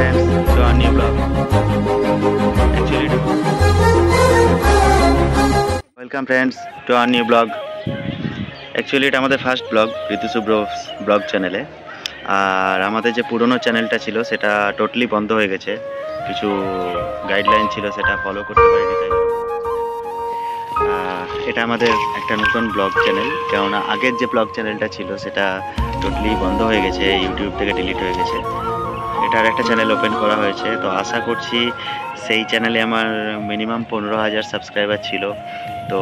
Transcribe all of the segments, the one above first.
friends to our new vlog. Welcome friends to our new vlog. Actually এটা আমাদের first blog ঋতু শুভ্র blog চ্যানেলে। আর আমাদের যে পুরনো চ্যানেলটা ছিল সেটা টোটালি বন্ধ হয়ে গেছে, কিছু গাইডলাইন ছিল সেটা ফলো করতে পারিনি, তাই এটা আমাদের একটা নতুন ব্লগ চ্যানেল। কেননা আগের যে ব্লগ চ্যানেলটা ছিল সেটা টোটালি বন্ধ হয়ে গেছে, ইউটিউব থেকে ডিলিট হয়ে গেছে। এটার একটা চ্যানেল ওপেন করা হয়েছে, তো আশা করছি সেই চ্যানেলে আমার মিনিমাম 15,000 সাবস্ক্রাইবার ছিল। তো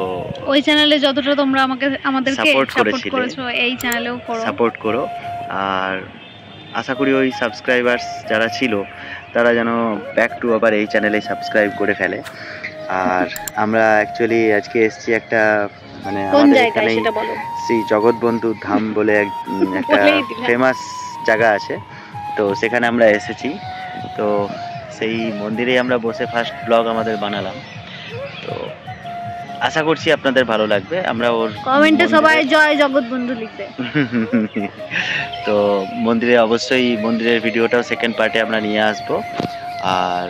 ওই চ্যানেলে যতটা তোমরা আমাদেরকে সাপোর্ট করেছো এই চ্যানেলেও সাপোর্ট করো। আর আশা করি ওই সাবস্ক্রাইবার্স যারা ছিল তারা যেন ব্যাক টু আবার এই চ্যানেলে সাবস্ক্রাইব করে ফেলে। আর আমরা অ্যাকচুয়ালি আজকে এসেছি একটা মানে আমাদের এখানে শ্রী জগৎবন্ধু ধাম বলে একটা ফেমাস জায়গা আছে, তো সেখানে আমরা এসেছি। তো সেই মন্দিরে আমরা বসে ফার্স্ট ব্লগ আমাদের বানালাম, তো আশা করছি আপনাদের ভালো লাগবে। আমরা ওর কমেন্টে সবাই জয় জগৎবন্ধু লিখবে। তো মন্দিরে অবশ্যই মন্দিরের ভিডিওটাও সেকেন্ড পার্টে আমরা নিয়ে আসবো। আর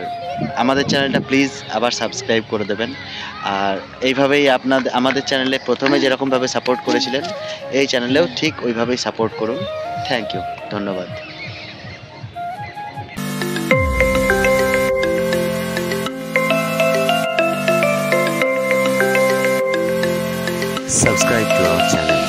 আমাদের চ্যানেলটা প্লিজ আবার সাবস্ক্রাইব করে দেবেন। আর এইভাবেই আমাদের চ্যানেলে প্রথমে যেরকমভাবে সাপোর্ট করেছিলেন এই চ্যানেলেও ঠিক ওইভাবেই সাপোর্ট করুন। থ্যাংক ইউ, ধন্যবাদ। Subscribe to our channel.